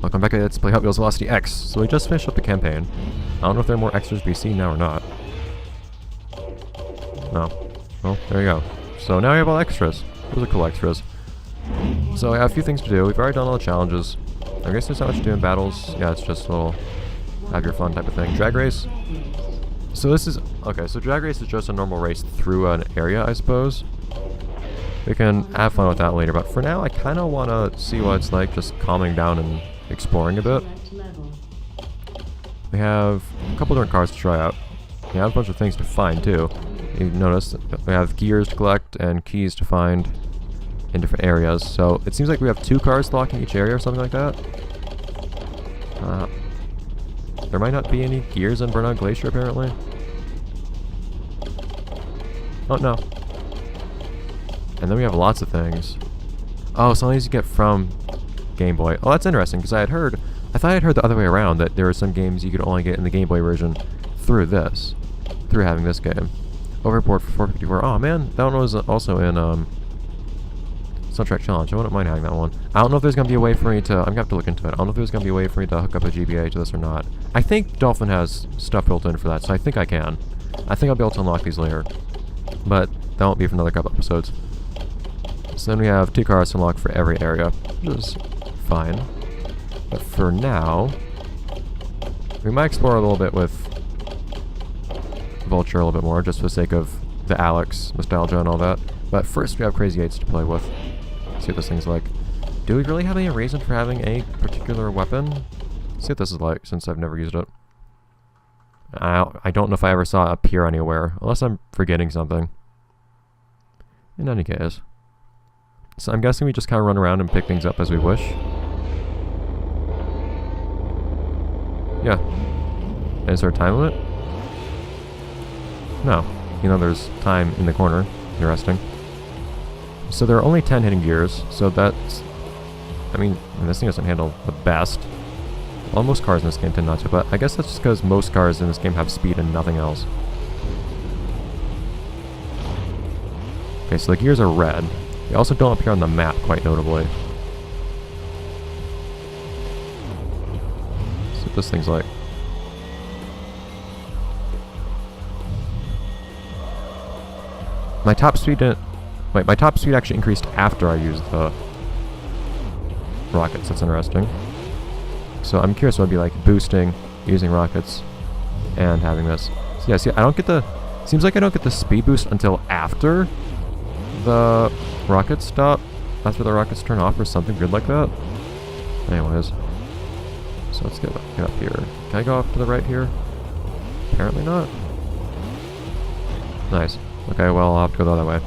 Welcome back to Let's Play Hot Wheels Velocity X. So we just finished up the campaign. I don't know if there are more extras to be seen now or not. No. Well, there you go. So now we have all extras. Those are cool extras. So I have a few things to do. We've already done all the challenges. I guess there's not much to do in battles. Yeah, it's just a little have your fun type of thing. Drag race. So this is... Okay, so drag race is just a normal race through an area, I suppose. We can have fun with that later, but for now I kind of want to see what it's like just calming down and exploring a bit. We have a couple different cars to try out. We have a bunch of things to find too. You've noticed we have gears to collect and keys to find in different areas. So it seems like we have 2 cars to lock in each area or something like that. There might not be any gears in Burnout Glacier apparently. Oh no. And then we have lots of things. Oh, some of these you get from Game Boy. Oh, that's interesting, because I thought I had heard the other way around, that there were some games you could only get in the Game Boy version through having this game. Overboard for 454. Oh man, that one was also in Soundtrack Challenge. I wouldn't mind having that one. I don't know if there's going to be a way for me to... I'm going to have to look into it. I don't know if there's going to be a way for me to hook up a GBA to this or not. I think Dolphin has stuff built in for that, so I think I can. I think I'll be able to unlock these later. But that won't be for another couple episodes. So then we have 2 cars to unlock for every area, which is fine. But for now, we might explore a little bit with Vulture a little bit more, just for the sake of the Alex nostalgia and all that. But first we have Crazy 8s to play with. See what this thing's like. Do we really have any reason for having a particular weapon? See what this is like, since I've never used it. I don't know if I ever saw it appear anywhere, unless I'm forgetting something. In any case. So I'm guessing we just kind of run around and pick things up as we wish. Yeah. Is there a time limit? No. You know, there's time in the corner. Interesting. So there are only 10 hidden gears, so that's... I mean, this thing doesn't handle the best. Well, most cars in this game tend not to, but I guess that's just because most cars in this game have speed and nothing else. Okay, so the gears are red. They also don't appear on the map, quite notably. See what this thing's like. My top speed didn't... Wait, my top speed actually increased after I used the rockets. That's interesting. So I'm curious what it'd be like boosting, using rockets, and having this. So yeah, see, I don't get the... Seems like I don't get the speed boost until after the rockets stop. After the rockets turn off or something weird like that. Anyways. So let's get up here. Can I go off to the right here? Apparently not. Nice. Okay, well, I'll have to go the other way.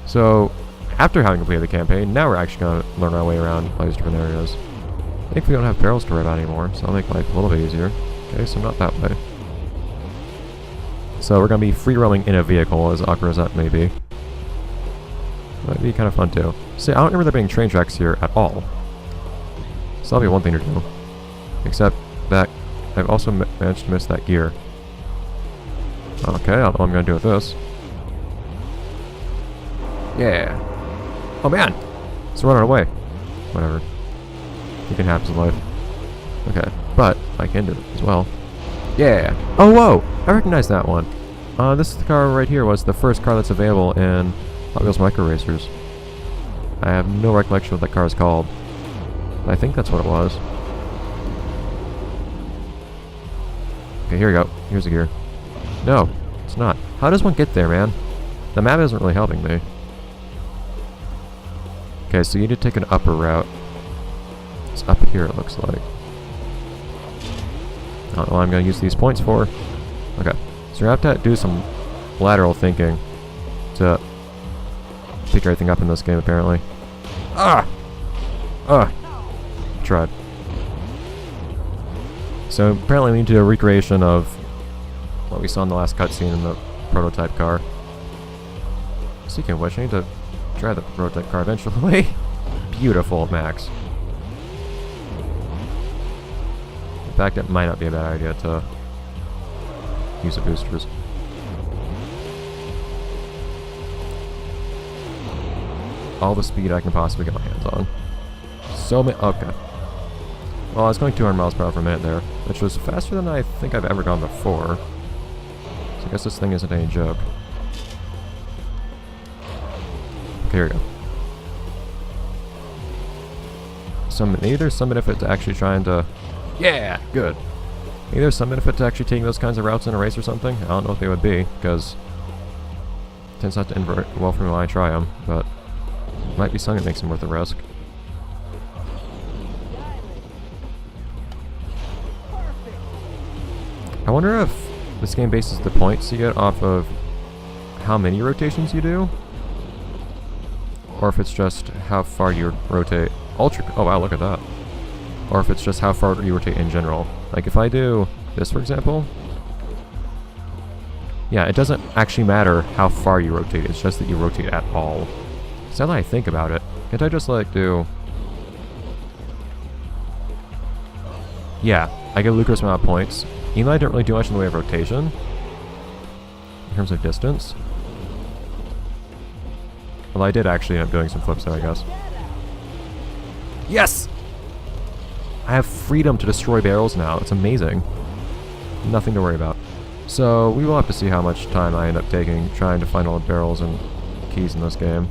So, after having completed the campaign, now we're actually going to learn our way around all these different areas. I think we don't have barrels to worry about anymore, so that'll make life a little bit easier. Okay, so not that way. So we're going to be free roaming in a vehicle, as awkward as that may be. That'd be kind of fun too. See, I don't remember there being train tracks here at all. So that'll be one thing to do. Except that I've also managed to miss that gear. Okay, I don't know what I'm going to do with this. Yeah. Oh man! It's running away. Whatever. It can happen in life. Okay, but I can do it as well. Yeah! Oh, whoa! I recognize that one. This car right here was the first car that's available in Hot Wheels Micro Racers. I have no recollection of what that car is called. But I think that's what it was. Okay, here we go. Here's a gear. No, it's not. How does one get there, man? The map isn't really helping me. Okay, so you need to take an upper route. It's up here, it looks like. I don't know what I'm going to use these points for. Okay, so you have to do some lateral thinking to pick everything up in this game, apparently. Ah! Ah! Tried. So apparently we need to do a recreation of what we saw in the last cutscene in the prototype car. Speaking of which, I need to drive the prototype car eventually. Beautiful, Max. In fact, it might not be a bad idea to use the boosters. All the speed I can possibly get my hands on. So many... Okay. Well, I was going 200 miles per hour per minute there, which was faster than I think I've ever gone before. So I guess this thing isn't any joke. Okay, here we go. Maybe there's some benefit to actually trying to... Yeah! Good. Maybe there's some benefit to actually taking those kinds of routes in a race or something. I don't know what they would be, because it tends not to end very well for me when I try them, but it might be something that makes them worth the risk. I wonder if this game bases the points you get off of how many rotations you do, or if it's just how far you rotate. Oh wow, look at that. Or if it's just how far you rotate in general. Like if I do this, for example, yeah, it doesn't actually matter how far you rotate, it's just that you rotate at all. So now that I think about it, can't I just like do... Yeah, I get a lucrative amount of points, even though I didn't really do much in the way of rotation, in terms of distance. Well, I did actually end up doing some flips there, I guess. Yes! I have freedom to destroy barrels now. It's amazing. Nothing to worry about. So, we will have to see how much time I end up taking trying to find all the barrels and keys in this game.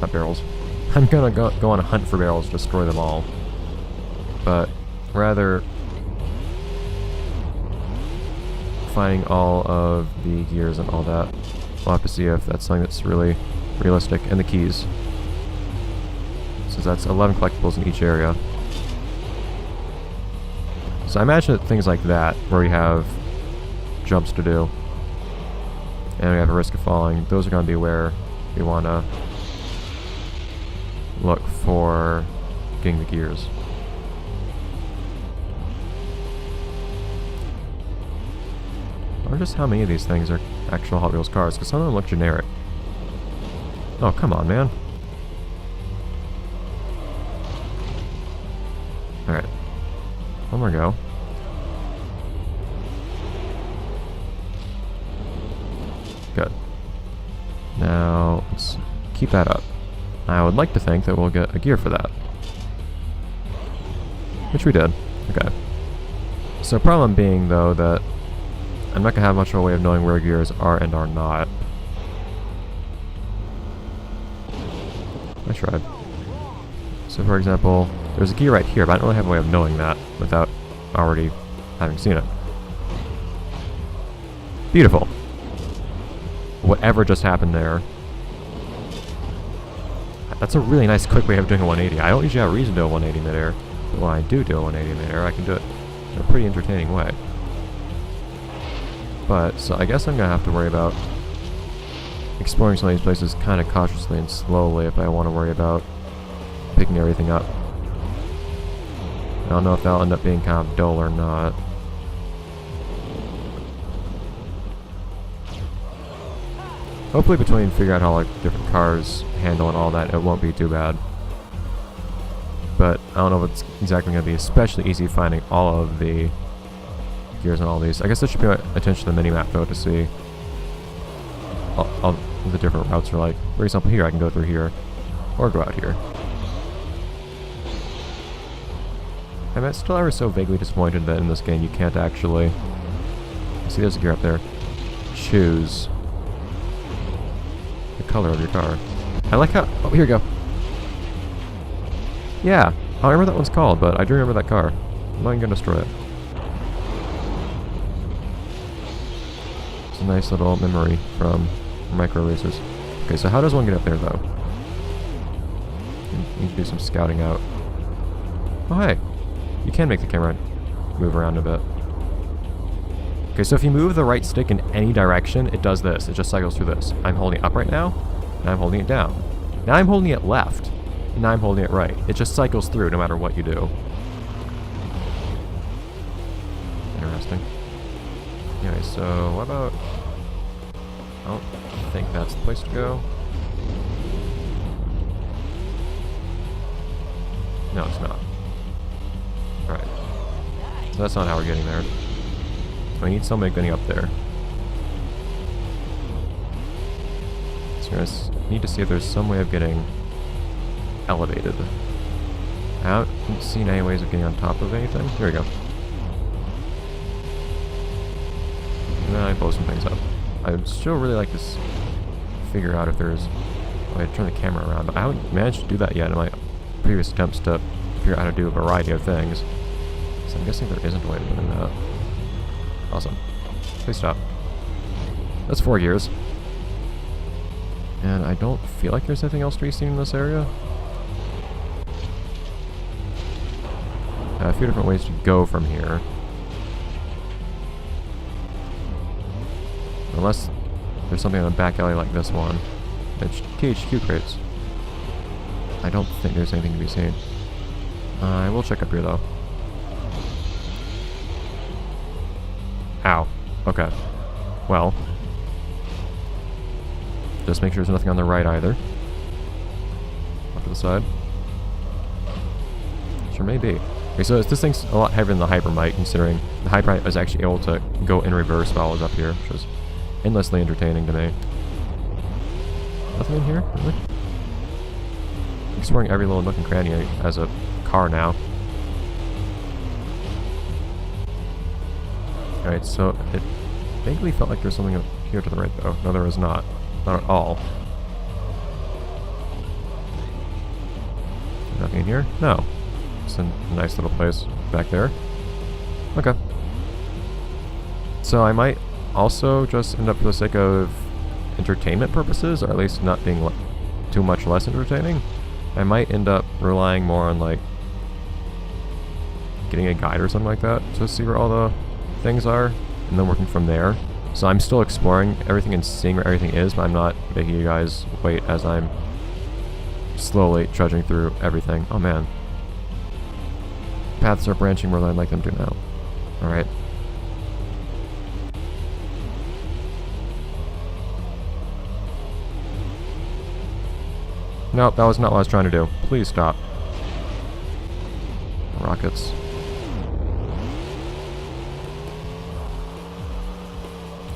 Not barrels. I'm gonna go on a hunt for barrels, destroy them all. But, rather... finding all of the gears and all that. We'll have to see if that's something that's really realistic. And the keys. So that's 11 collectibles in each area. So I imagine that things like that, where you have jumps to do, and we have a risk of falling, those are going to be where we want to look for getting the gears. Or just how many of these things are actual Hot Wheels cars, because some of them look generic. Oh, come on, man. Alright. One more go. Good. Now, let's keep that up. I would like to think that we'll get a gear for that. Which we did. Okay. So problem being, though, that I'm not going to have much of a way of knowing where gears are and are not. I tried. So for example, there's a gear right here, but I don't really have a way of knowing that without already having seen it. Beautiful. Whatever just happened there. That's a really nice quick way of doing a 180. I don't usually have a reason to do a 180 midair, but when I do a 180 midair, I can do it in a pretty entertaining way. But, so I guess I'm going to have to worry about exploring some of these places kind of cautiously and slowly if I want to worry about picking everything up. I don't know if that'll end up being kind of dull or not. Hopefully between figuring out how like different cars handle and all that, it won't be too bad. But I don't know if it's exactly going to be especially easy finding all of the gears on all these. I guess I should pay attention to the mini-map though to see all the different routes are like. For example, here I can go through here, or go out here. I'm still ever so vaguely disappointed that in this game you can't actually... See, there's a gear up there. Choose the color of your car. I like how... Oh, here we go. Yeah, I don't remember what that one's called, but I do remember that car. I'm not even gonna destroy it. It's a nice little memory from Micro Racers. Okay, so how does one get up there, though? Need to do some scouting out. Oh, hey. You can make the camera move around a bit. Okay, so if you move the right stick in any direction, it does this. It just cycles through this. I'm holding it up right now, and I'm holding it down. Now I'm holding it left, and now I'm holding it right. It just cycles through no matter what you do. Interesting. Anyway, so what about... I don't think that's the place to go. No, it's not. Alright. So that's not how we're getting there. So we need somebody getting up there. So we're gonna need to see if there's some way of getting elevated. I haven't seen any ways of getting on top of anything. Here we go. And then I blow some things up. I'd still really like to figure out if there's a way to turn the camera around, but I haven't managed to do that yet in my previous attempts to figure out how to do a variety of things. So I'm guessing there isn't a way to do that. Awesome. Please stop. That's 4 gears. And I don't feel like there's anything else to be seen in this area. A few different ways to go from here. Unless there's something in a back alley like this one. It's THQ crates. I don't think there's anything to be seen. I will check up here though. Ow. Okay. Well. Just make sure there's nothing on the right either. Off to the side. Sure may be. Okay, so this thing's a lot heavier than the Hypermite, considering the Hypermite was actually able to go in reverse while I was up here, which was endlessly entertaining to me. Nothing in here? Really? Exploring every little nook and cranny as a car now. Alright, so it vaguely felt like there's something up here to the right, though. No, there is not. Not at all. Nothing in here? No. It's a nice little place back there. Okay. So I might also just end up, for the sake of entertainment purposes, or at least not being too much less entertaining, I might end up relying more on, like, getting a guide or something like that to see where all the things are, and then working from there. So I'm still exploring everything and seeing where everything is, but I'm not making you guys wait as I'm slowly trudging through everything. Oh man. Paths are branching more than I'd like them to now. Alright. Nope, that was not what I was trying to do. Please stop. Rockets.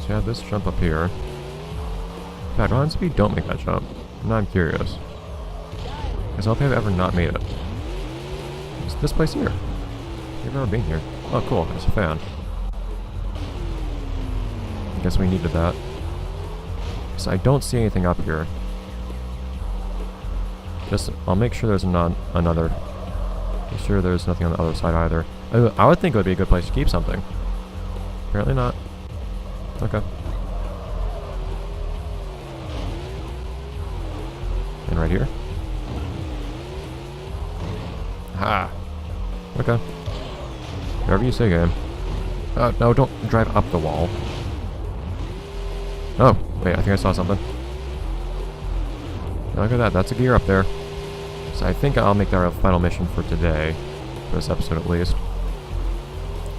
So yeah, this jump up here. In fact, honestly, don't make that jump. Now I'm curious. Because I don't think I've ever not made it. It's this place here. You've ever been here. Oh, cool. There's a fan. I guess we needed that. So I don't see anything up here. Just, I'll make sure there's another. Make sure there's nothing on the other side either. I would think it would be a good place to keep something. Apparently not. Okay. And right here. Ha! Okay. Whatever you say, game. No, don't drive up the wall. Oh, wait, I think I saw something. Look at that, that's a gear up there. So I think I'll make that our final mission for today. For this episode at least.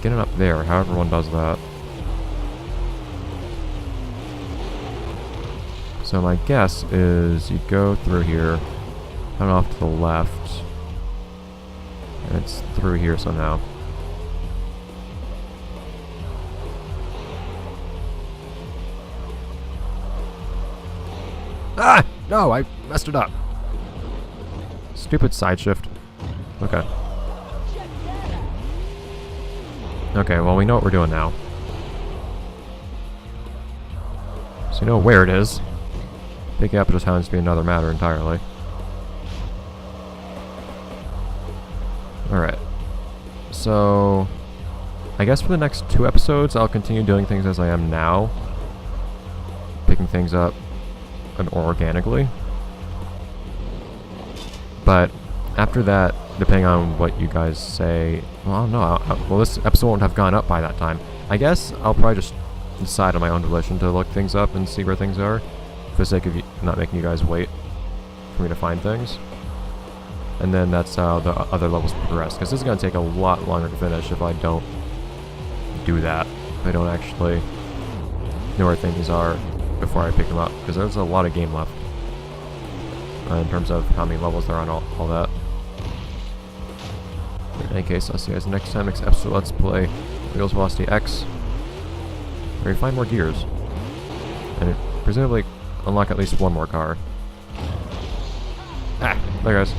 Get it up there, however one does that. So my guess is you go through here, head off to the left, and it's through here somehow. Ah! No, I messed it up. Stupid side shift. Okay. Okay, well we know what we're doing now. So you know where it is. Picking up just happens to be another matter entirely. Alright. So I guess for the next 2 episodes I'll continue doing things as I am now. Picking things up organically. But after that, depending on what you guys say, well, no, well, this episode won't have gone up by that time. I guess I'll probably just decide on my own volition to look things up and see where things are, for the sake of not making you guys wait for me to find things. And then that's how the other levels progress, because this is going to take a lot longer to finish if I don't do that. If I don't actually know where things are before I pick them up, because there's a lot of game left in terms of how many levels there are on all that. In any case, I'll see you guys next time. Next episode, let's play Wheels Velocity X, where you find more gears and presumably unlock at least one more car. Ah, there guys.